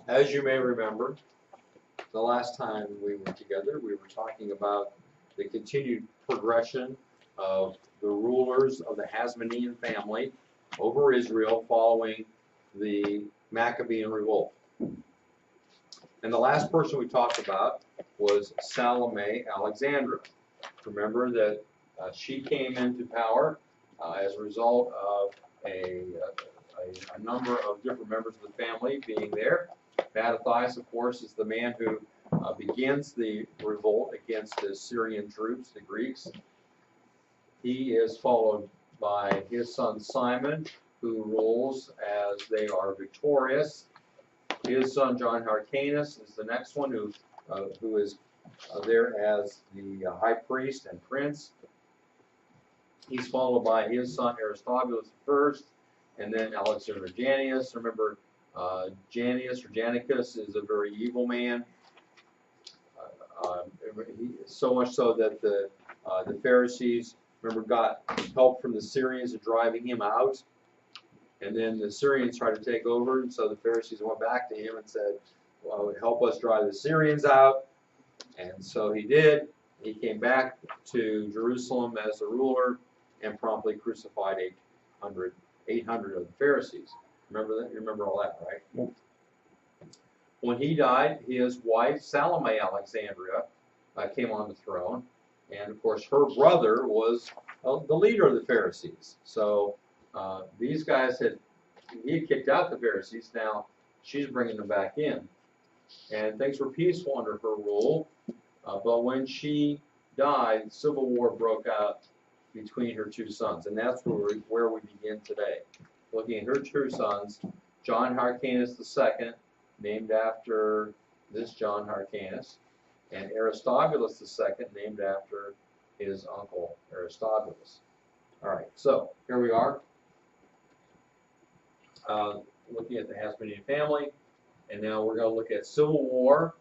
As you may remember, the last time we were together, we were talking about the continued progression of the rulers of the Hasmonean family over Israel following the Maccabean revolt. And the last person we talked about was Salome Alexandra. Remember that she came into power as a result of a number of different members of the family being there. Mattathias, of course, is the man who begins the revolt against the Syrian troops, the Greeks. He is followed by his son Simon, who rules as they are victorious. His son John Hyrcanus is the next one who is there as the high priest and prince. He's followed by his son Aristobulus first, and then Alexander Jannaeus. Remember, Jannaeus or Jannicus is a very evil man. So much so that the Pharisees, remember, got help from the Syrians in driving him out. And then the Syrians tried to take over, and so the Pharisees went back to him and said, well, help us drive the Syrians out. And so he did. He came back to Jerusalem as a ruler and promptly crucified 800 of the Pharisees. Remember that? You remember all that, right? Yeah. When he died, his wife, Salome Alexandria, came on the throne. And, of course, her brother was the leader of the Pharisees. So these guys he had kicked out the Pharisees. Now she's bringing them back in. And things were peaceful under her rule. But when she died, civil war broke out between her two sons. And that's where we begin today. Looking at her two sons, John Hyrcanus II, named after this John Hyrcanus, and Aristobulus II, named after his uncle Aristobulus. All right, so here we are, looking at the Hasmonean family, and now we're going to look at civil war,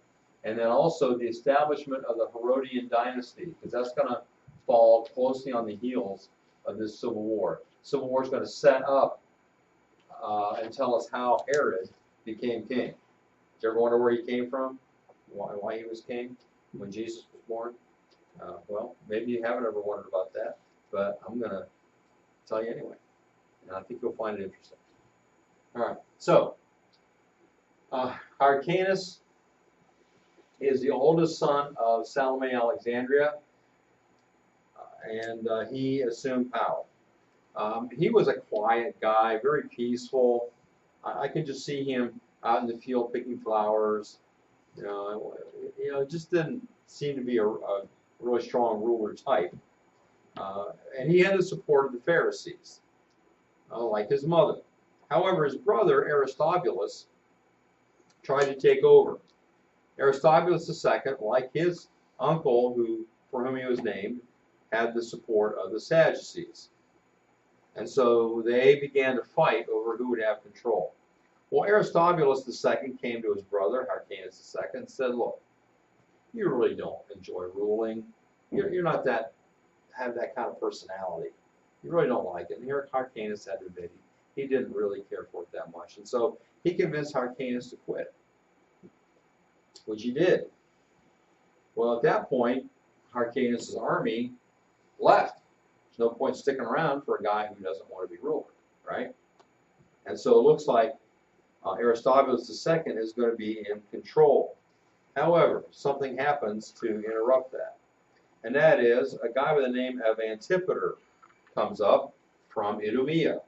and then also the establishment of the Herodian dynasty, because that's going to fall closely on the heels of this civil war. Civil war is going to set up and tell us how Herod became king. Did you ever wonder where he came from? Why he was king when Jesus was born? Well, maybe you haven't ever wondered about that, but I'm going to tell you anyway, and I think you'll find it interesting. All right, so Hyrcanus is the oldest son of Salome Alexandria, and he assumed power. He was a quiet guy, very peaceful. I could just see him out in the field picking flowers. Just didn't seem to be a really strong ruler type. And he had the support of the Pharisees, like his mother. However, his brother Aristobulus tried to take over. Aristobulus II, like his uncle, for whom he was named, had the support of the Sadducees. And so they began to fight over who would have control. Well, Aristobulus II came to his brother, Hyrcanus II, and said, look, you really don't enjoy ruling. You're not have that kind of personality. You really don't like it. And here Hyrcanus had to admit he didn't really care for it that much. And so he convinced Hyrcanus to quit, which he did. Well, at that point, Hyrcanus' army left. There's no point sticking around for a guy who doesn't want to be ruler, right? And so it looks like Aristobulus II is going to be in control. However, something happens to interrupt that. And that is a guy by the name of Antipater comes up from Idumea.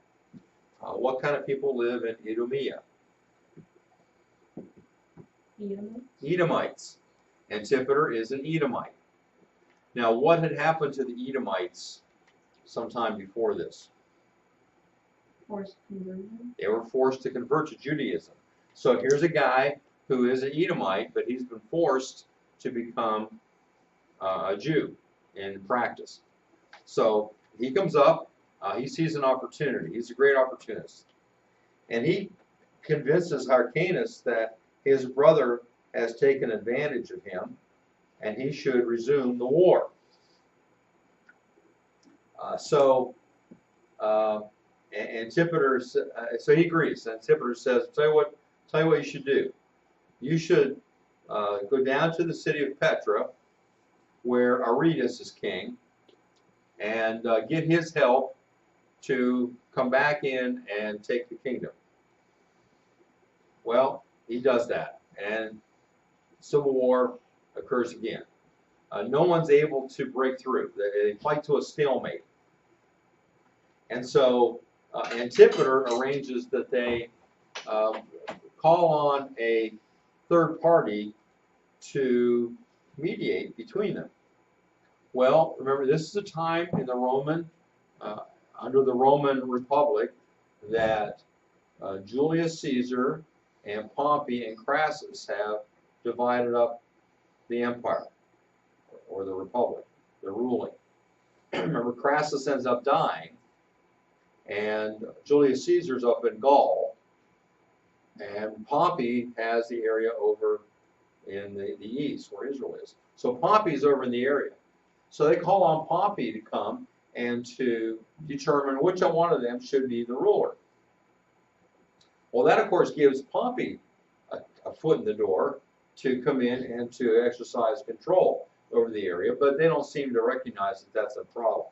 What kind of people live in Idumea? Edomites. Antipater is an Edomite. Now, what had happened to the Edomites sometime before this? Forced conversion. They were forced to convert to Judaism. So here's a guy who is an Edomite, but he's been forced to become a Jew in practice. So he comes up, he sees an opportunity. He's a great opportunist. And he convinces Hyrcanus that his brother has taken advantage of him and he should resume the war. Antipater, so he agrees. Antipater says, tell you what you should do. you should go down to the city of Petra, where Aretas is king, and get his help to come back in and take the kingdom. Well, he does that, and civil war occurs again. No one's able to break through. They fight to a stalemate. And so Antipater arranges that they call on a third party to mediate between them. Well, remember, this is a time in the Roman, under the Roman Republic, that Julius Caesar and Pompey and Crassus have divided up the empire, or the republic. They're ruling. Remember, Crassus ends up dying, and Julius Caesar's up in Gaul, and Pompey has the area over in the east, where Israel is. So Pompey's over in the area. So they call on Pompey to come and to determine which one of them should be the ruler. Well, that, of course, gives Pompey a foot in the door to come in and to exercise control over the area, but they don't seem to recognize that that's a problem.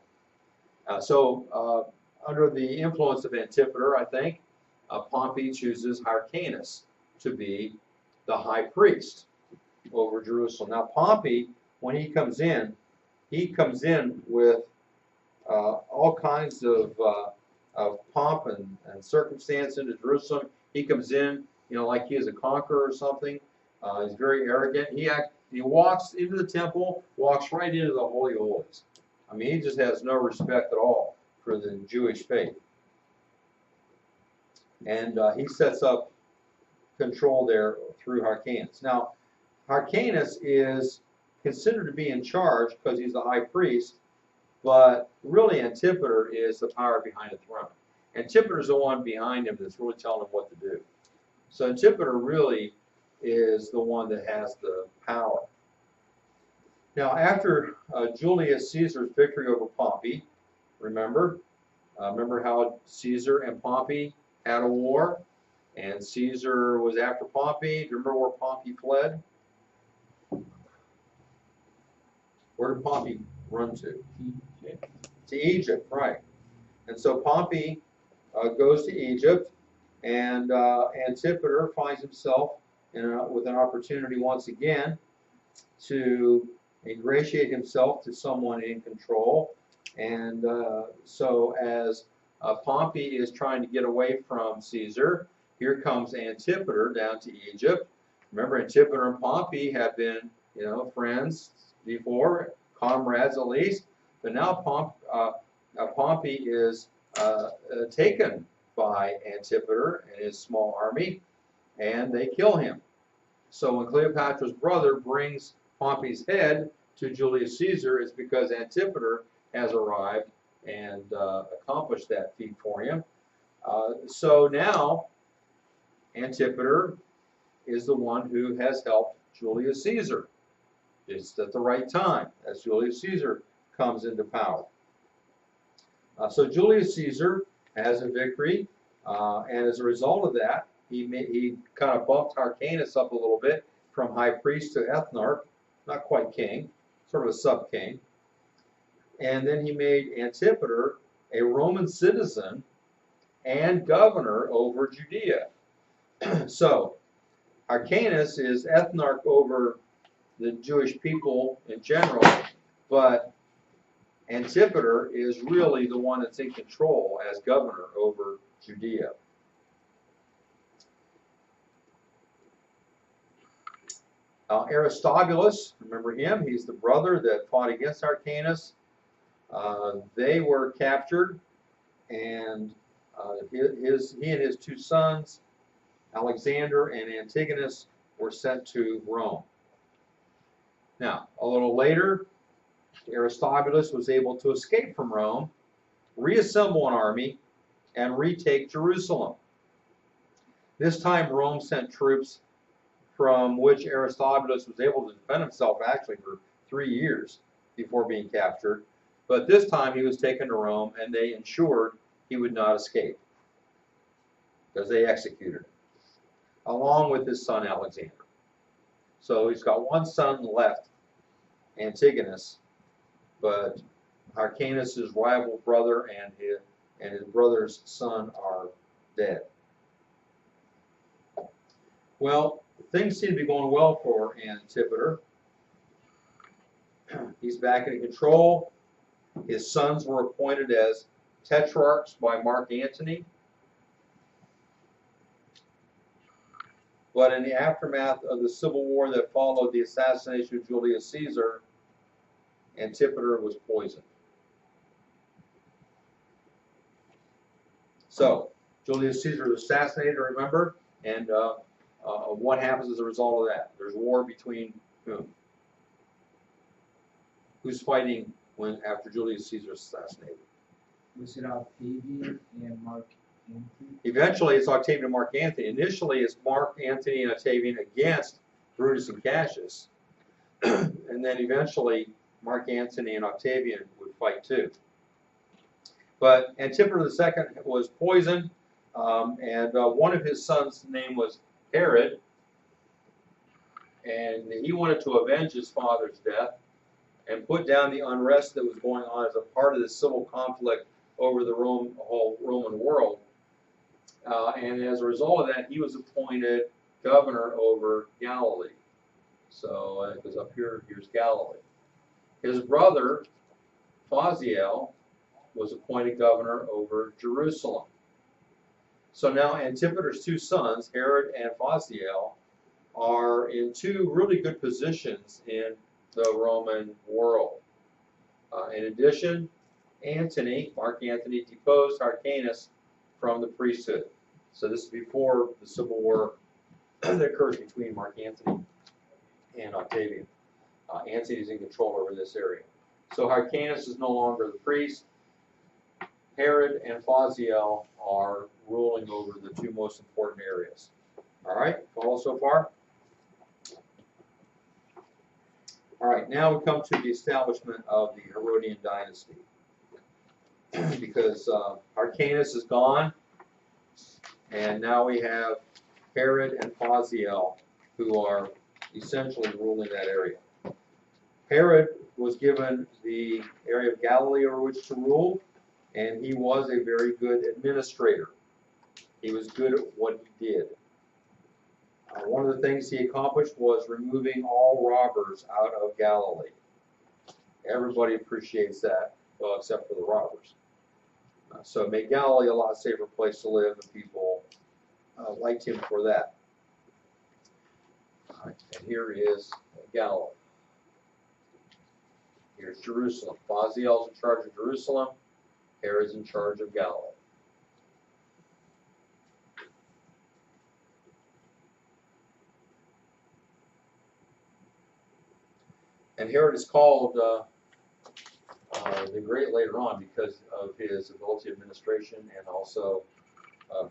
So under the influence of Antipater, I think, Pompey chooses Hyrcanus to be the high priest over Jerusalem. Now, Pompey, when he comes in with all kinds of pomp and circumstance into Jerusalem. He comes in, like he is a conqueror or something. He's very arrogant. He walks into the temple, walks right into the Holy of Holies. I mean, he just has no respect at all for the Jewish faith. And he sets up control there through Hyrcanus. Now, Hyrcanus is considered to be in charge because he's the high priest, but really Antipater is the power behind the throne. Antipater is the one behind him that's really telling him what to do. So Antipater really is the one that has the power. Now, after Julius Caesar's victory over Pompey, remember how Caesar and Pompey had a war, and Caesar was after Pompey. Do you remember where Pompey fled? Where did Pompey run to? To Egypt, right. And so Pompey goes to Egypt, and Antipater finds himself with an opportunity once again to ingratiate himself to someone in control. And so as Pompey is trying to get away from Caesar, here comes Antipater down to Egypt. Remember, Antipater and Pompey have been, friends before, comrades at least. But now Pompey is taken by Antipater and his small army, and they kill him. So when Cleopatra's brother brings Pompey's head to Julius Caesar, it's because Antipater has arrived and accomplished that feat for him. So now Antipater is the one who has helped Julius Caesar. It's at the right time as Julius Caesar comes into power. So Julius Caesar has a victory, and as a result of that, he kind of bumped Hyrcanus up a little bit from high priest to ethnarch, not quite king, sort of a sub-king. And then he made Antipater a Roman citizen and governor over Judea. So Hyrcanus is ethnarch over the Jewish people in general, but Antipater is really the one that's in control as governor over Judea. Aristobulus, remember him? He's the brother that fought against Hyrcanus. They were captured, and he and his two sons, Alexander and Antigonus, were sent to Rome. Now, a little later, Aristobulus was able to escape from Rome, reassemble an army, and retake Jerusalem. This time, Rome sent troops from which Aristobulus was able to defend himself actually for 3 years before being captured. But this time, he was taken to Rome, and they ensured he would not escape because they executed him, along with his son Alexander. So he's got one son left, Antigonus, but Hyrcanus' rival brother and his brother's son are dead. Well, things seem to be going well for Antipater. He's back in control. His sons were appointed as tetrarchs by Mark Antony. But in the aftermath of the civil war that followed the assassination of Julius Caesar, Antipater was poisoned. So, Julius Caesar was assassinated, remember? And what happens as a result of that? There's war between whom? Who's fighting after Julius Caesar is assassinated? Was it Octavian and Mark Antony? Eventually, it's Octavian and Mark Antony. Initially, it's Mark Antony and Octavian against Brutus and Cassius. And then eventually, Mark Antony and Octavian would fight too. But Antipater II was poisoned, and one of his sons' name was Herod, and he wanted to avenge his father's death and put down the unrest that was going on as a part of the civil conflict over the whole Roman world. And as a result of that, he was appointed governor over Galilee. So it goes up here, here's Galilee. His brother, Phaziel, was appointed governor over Jerusalem. So now Antipater's two sons, Herod and Phaziel, are in two really good positions in the Roman world. In addition, Antony, Mark Antony, deposed Hyrcanus from the priesthood. So this is before the civil war that occurs between Mark Antony and Octavian. Antony is in control over this area. So Hyrcanus is no longer the priest. Herod and Phaziel are ruling over the two most important areas. All right, follow so far? All right, now we come to the establishment of the Herodian dynasty. Because Hyrcanus is gone, and now we have Herod and Phaziel, who are essentially ruling that area. Herod was given the area of Galilee over which to rule, and he was a very good administrator. He was good at what he did. One of the things he accomplished was removing all robbers out of Galilee. Everybody appreciates that, well, except for the robbers. So it made Galilee a lot safer place to live, and people liked him for that. And here is Galilee. Here's Jerusalem. Phaziel's in charge of Jerusalem. Herod's in charge of Galilee. And Herod is called the Great later on because of his ability to administration and also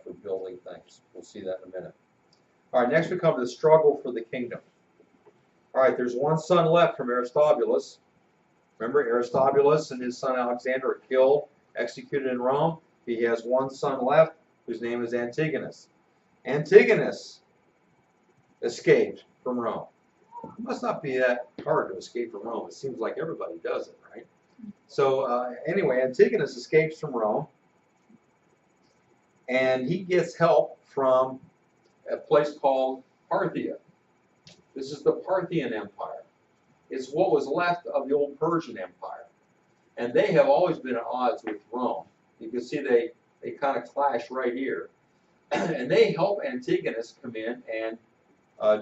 for building things. We'll see that in a minute. All right, next we come to the struggle for the kingdom. All right, there's one son left from Aristobulus. Remember, Aristobulus and his son Alexander are killed, executed in Rome. He has one son left, whose name is Antigonus. Antigonus escaped from Rome. It must not be that hard to escape from Rome. It seems like everybody does it, right? So anyway, Antigonus escapes from Rome, and he gets help from a place called Parthia. This is the Parthian Empire. It's what was left of the old Persian Empire. And they have always been at odds with Rome. You can see they kind of clash right here. And they help Antigonus come in and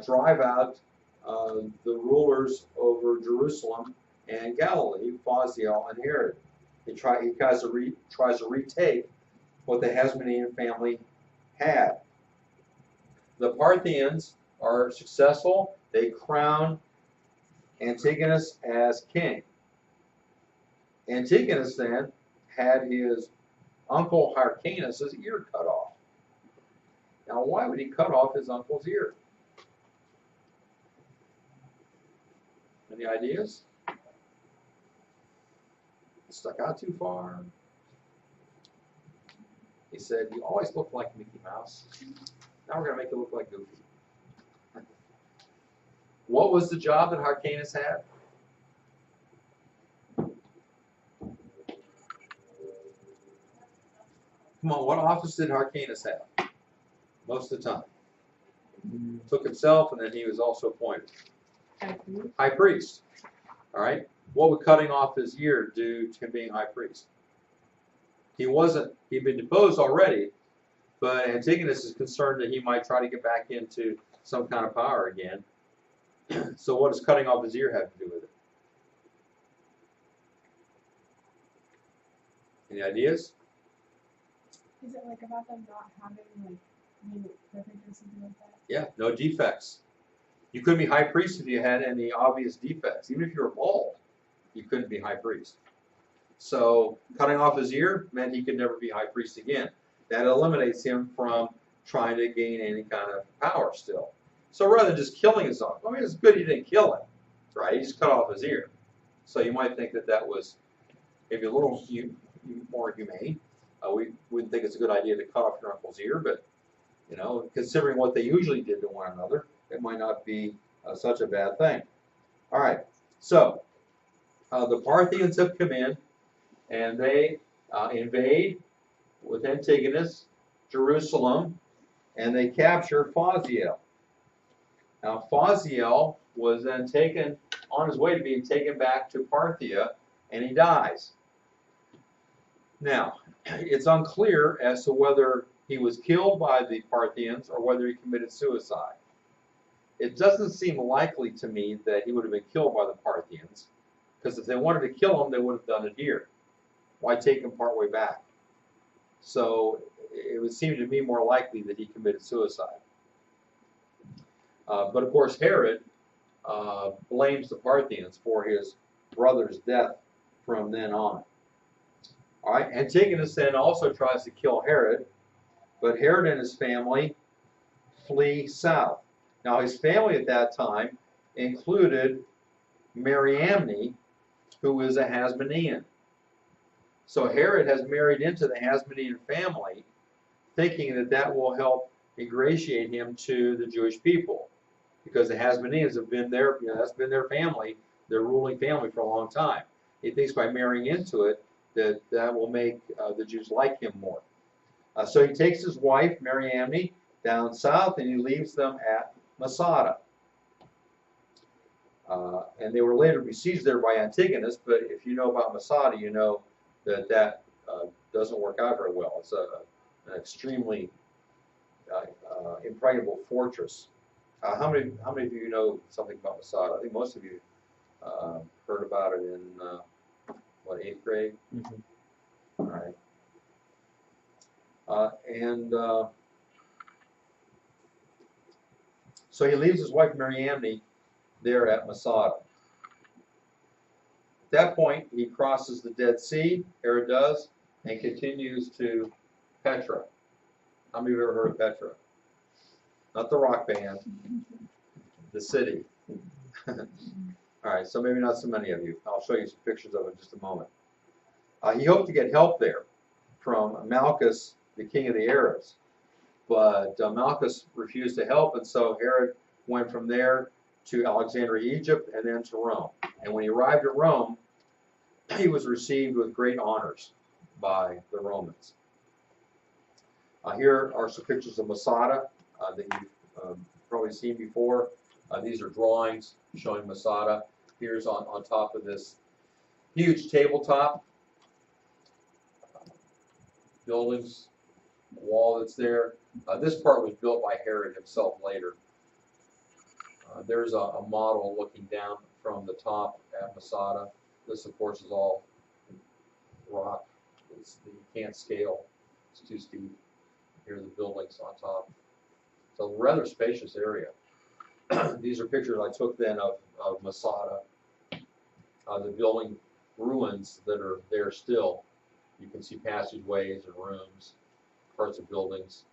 drive out the rulers over Jerusalem and Galilee, Phaziel and Herod. He tries to retake what the Hasmonean family had. The Parthians are successful. They crown Antigonus as king. Antigonus then had his uncle Hyrcanus' ear cut off. Now, why would he cut off his uncle's ear? Any ideas? Stuck out too far? He said, "You always look like Mickey Mouse. Now we're going to make you look like Goofy." What was the job that Hyrcanus had? Come on, what office did Hyrcanus have? Most of the time. Took himself, and then he was also appointed. High priest. All right. What would cutting off his ear do to him being high priest? He'd been deposed already, but Antigonus is concerned that he might try to get back into some kind of power again. So what does cutting off his ear have to do with it? Any ideas? Is it like about them not having like being perfect or something like that? Yeah, no defects. You couldn't be high priest if you had any obvious defects. Even if you were bald, you couldn't be high priest. So cutting off his ear meant he could never be high priest again. That eliminates him from trying to gain any kind of power still. So rather than just killing himself, I mean, it's good he didn't kill him, right? He just cut off his ear. So you might think that that was maybe a little more humane. We wouldn't think it's a good idea to cut off your uncle's ear, but you know, considering what they usually did to one another, it might not be such a bad thing. All right, so the Parthians have come in, and they invade with Antigonus Jerusalem, and they capture Phaziel. Now Phaziel was then taken on his way to being taken back to Parthia, and he dies. Now, it's unclear as to whether he was killed by the Parthians or whether he committed suicide. It doesn't seem likely to me that he would have been killed by the Parthians, because if they wanted to kill him, they would have done it here. Why take him partway back? So it would seem to me more likely that he committed suicide. But of course, Herod blames the Parthians for his brother's death from then on. All right, Antigonus then also tries to kill Herod, but Herod and his family flee south. Now, his family at that time included Mariamne, who was a Hasmonean. So Herod has married into the Hasmonean family, thinking that that will help ingratiate him to the Jewish people, because the Hasmoneans have been their, that's been their family, their ruling family for a long time. He thinks by marrying into it that will make the Jews like him more. So he takes his wife, Mariamne, down south, and he leaves them at Masada. And they were later besieged there by Antigonus, but if you know about Masada, you know that that doesn't work out very well. It's an extremely impregnable fortress. How many of you know something about Masada? I think most of you heard about it in, what, 8th grade? Mm-hmm. All right. So he leaves his wife Mariamne there at Masada. At that point, he crosses the Dead Sea, Herod does, and continues to Petra. How many of you have ever heard of Petra? Not the rock band, the city. All right, so maybe not so many of you. I'll show you some pictures of it in just a moment. He hoped to get help there from Malchus, the king of the Arabs. But Malchus refused to help, and so Herod went from there to Alexandria, Egypt, and then to Rome. And when he arrived at Rome, he was received with great honors by the Romans. Here are some pictures of Masada that you've probably seen before. These are drawings showing Masada. Here's on top of this huge tabletop. Buildings, wall that's there. This part was built by Herod himself later. There's a model looking down from the top at Masada. This, of course, is all rock. You can't scale. It's too steep. Here are the buildings on top. It's a rather spacious area. These are pictures I took then of Masada. The building ruins that are there still. You can see passageways and rooms, parts of buildings.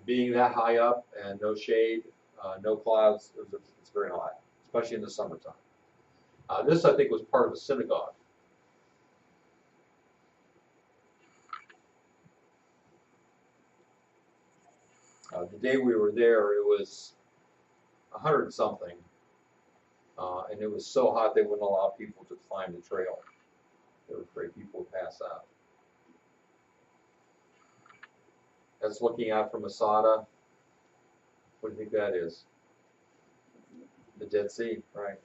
Being that high up and no shade, no clouds, it's very hot, especially in the summertime. This, I think, was part of a synagogue. The day we were there, it was 100 something, and it was so hot they wouldn't allow people to climb the trail. They were afraid people would pass out. That's looking out from Masada. What do you think that is? The Dead Sea, right?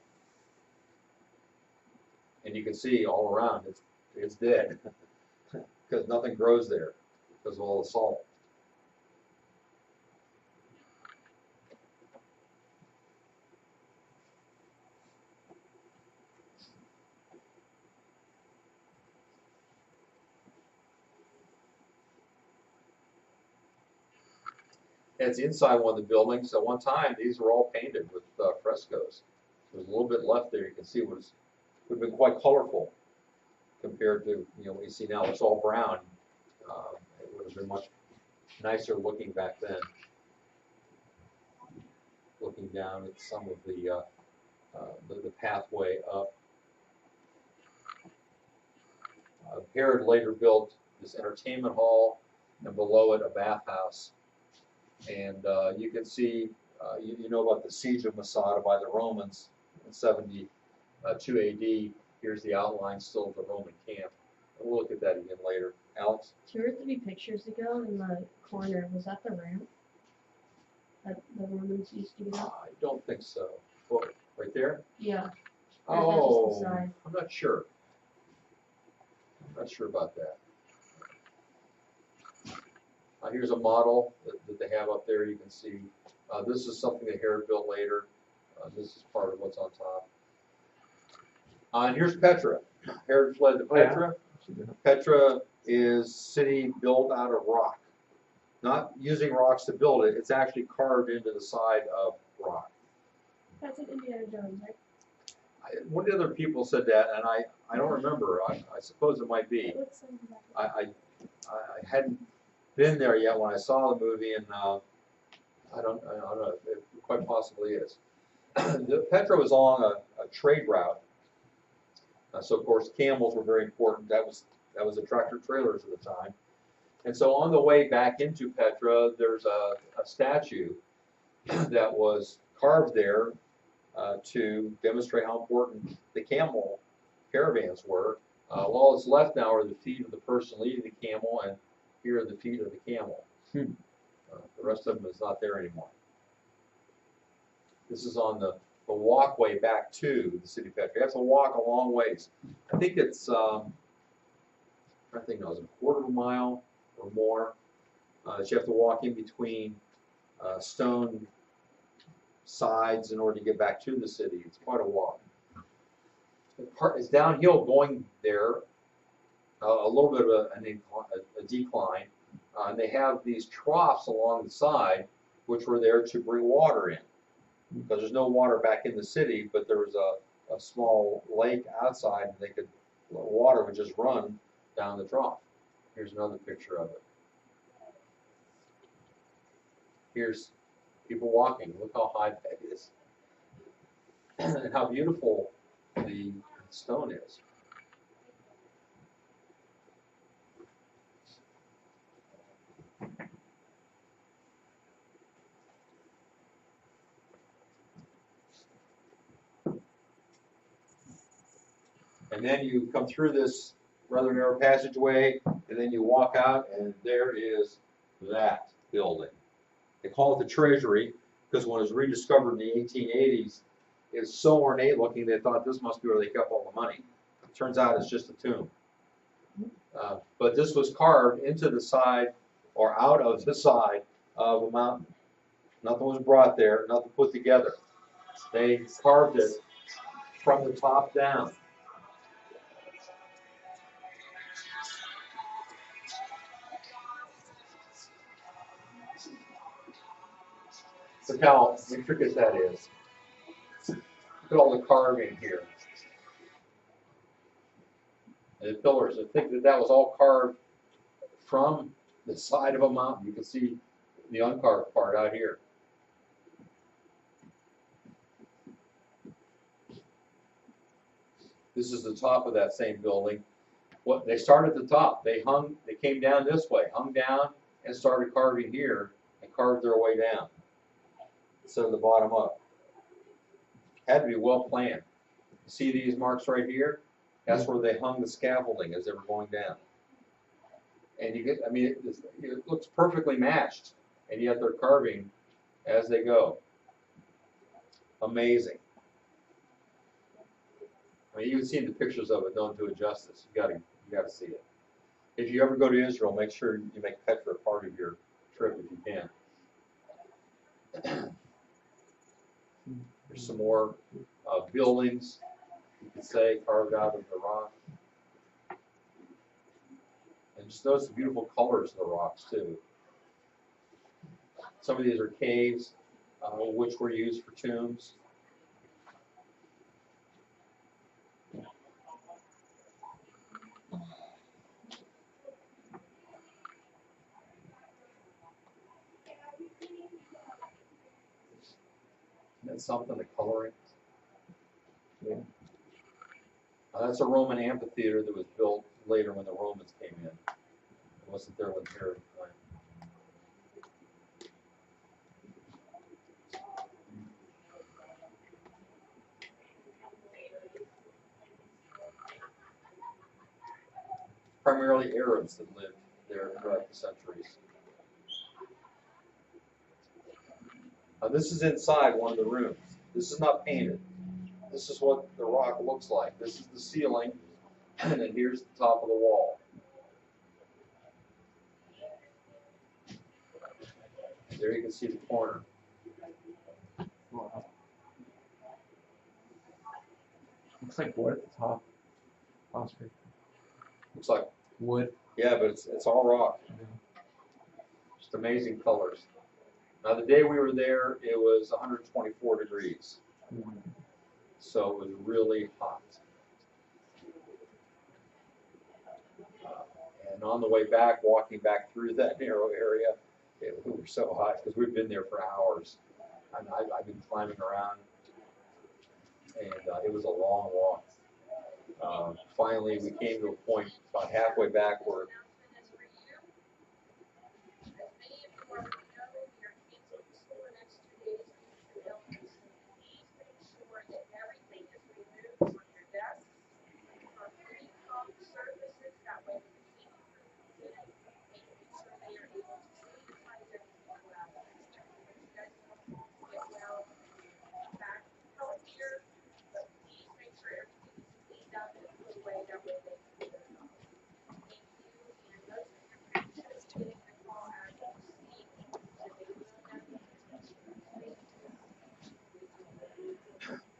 And you can see all around it's dead because nothing grows there because of all the salt. And it's inside one of the buildings. At one time, these were all painted with frescoes. There's a little bit left there. You can see it would have been quite colorful compared to what you see now. It's all brown. It would have been much nicer looking back then. Looking down at some of the pathway up. Herod later built this entertainment hall, and below it a bathhouse. And you can see, you know about the siege of Masada by the Romans in 72 AD. Here's the outline still of the Roman camp. And we'll look at that again later. Alex? 2 or 3 pictures ago in the corner, was that the ramp that the Romans used to get up? I don't think so. Oh, right there? Yeah. Or is that just the Oh, side? I'm not sure. I'm not sure about that. Here's a model that they have up there. You can see this is something that Herod built later. This is part of what's on top. And here's Petra. Herod fled to Petra. Petra is city built out of rock. Not using rocks to build it. It's actually carved into the side of rock. That's in Indiana Jones, right? One of the other people said that, and I don't remember. I suppose it might be. It looks like exactly. I hadn't been there yet when I saw the movie, and I don't know. It quite possibly is. Petra was along a trade route, so of course camels were very important. That was the tractor trailers at the time, and so on the way back into Petra, there's a statue that was carved there to demonstrate how important the camel caravans were. All that's left now are the feet of the person leading the camel, and here are the feet of the camel. The rest of them is not there anymore. This is on the walkway back to the city of Petra. You have to walk a long ways. I think it's, I think it was a quarter of a mile or more that you have to walk in between stone sides in order to get back to the city. It's quite a walk. It's downhill going there, a little bit of a decline, and they have these troughs along the side which were there to bring water in, because there's no water back in the city, but there was a small lake outside, and water would just run down the trough. Here's another picture of it. Here's people walking. Look how high that is, and how beautiful the stone is. And then you come through this rather narrow passageway, and then you walk out, and there is that building. They call it the Treasury because when it was rediscovered in the 1880s, it's so ornate looking they thought this must be where they kept all the money. It turns out it's just a tomb. But this was carved into the side or out of the side of a mountain. Nothing was brought there, nothing put together. They carved it from the top down. Look how intricate that is. Look at all the carving here. And the pillars. I think that was all carved from the side of a mountain. You can see the uncarved part out here. This is the top of that same building. What they started at the top. They came down this way, hung down, and started carving here, and carved their way down instead of the bottom up. Had to be well planned. See these marks right here? That's where they hung the scaffolding as they were going down. And you get, I mean, it looks perfectly matched, and yet they're carving as they go. Amazing. I mean, even seeing the pictures of it don't do it justice. You gotta see it. If you ever go to Israel, make sure you make Petra a part of your trip if you can. There's some more buildings, you could say, carved out of the rock. And just notice the beautiful colors of the rocks, too. Some of these are caves, which were used for tombs. Isn't that something, the coloring? Yeah. That's a Roman amphitheater that was built later when the Romans came in. It wasn't there when Herod died. Primarily Arabs that lived there throughout the centuries. This is inside one of the rooms. This is not painted. This is what the rock looks like. This is the ceiling, and then here's the top of the wall. There you can see the corner. Wow. Looks like wood at the top. Oscar. Looks like, Wood. yeah, but it's all rock. Just amazing colors. Now, the day we were there, it was 124 degrees. So it was really hot. And on the way back, walking back through that narrow area, we were so hot because we've been there for hours. And I've been climbing around, and it was a long walk. Finally, we came to a point about halfway back where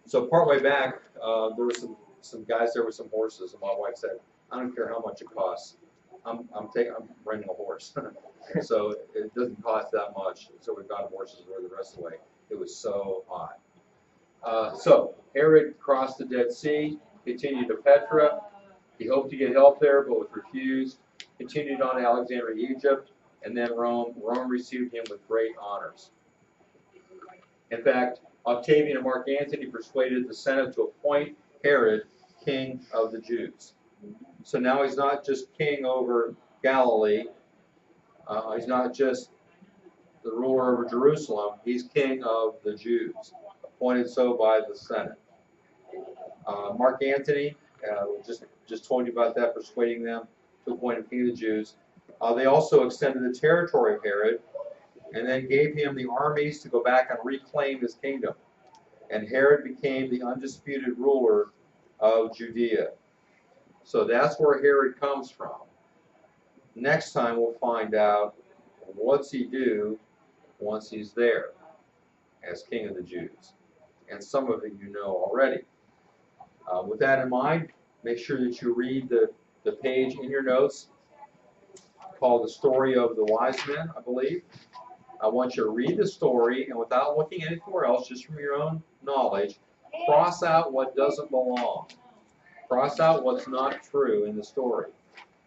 so partway back, there were some guys there with some horses, and my wife said, "I don't care how much it costs. I'm renting a horse, so it doesn't cost that much." So we've got horses for the rest of the way. It was so hot. So Herod crossed the Dead Sea, continued to Petra. He hoped to get help there, but was refused. Continued on to Alexandria, Egypt, and then Rome. Rome received him with great honors. In fact, Octavian and Mark Antony persuaded the Senate to appoint Herod king of the Jews. So now he's not just king over Galilee. He's not just the ruler over Jerusalem. He's king of the Jews, appointed so by the Senate. Mark Antony, just told you about that, persuading them to appoint him king of the Jews. They also extended the territory of Herod, and then gave him the armies to go back and reclaim his kingdom. And Herod became the undisputed ruler of Judea. So that's where Herod comes from. Next time we'll find out what's he do once he's there as king of the Jews. And some of it you know already. With that in mind, make sure that you read the page in your notes called The Story of the Wise Men, I believe. I want you to read the story, and without looking anywhere else, just from your own knowledge, cross out what doesn't belong. Cross out what's not true in the story.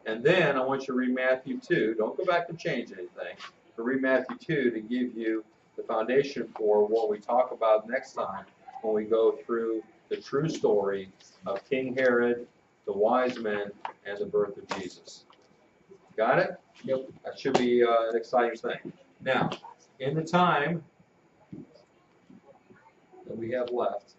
And then I want you to read Matthew 2. Don't go back and change anything. But read Matthew 2 to give you the foundation for what we talk about next time when we go through the true story of King Herod, the wise men, and the birth of Jesus. Got it? Yep, that should be an exciting thing. Now, in the time that we have left,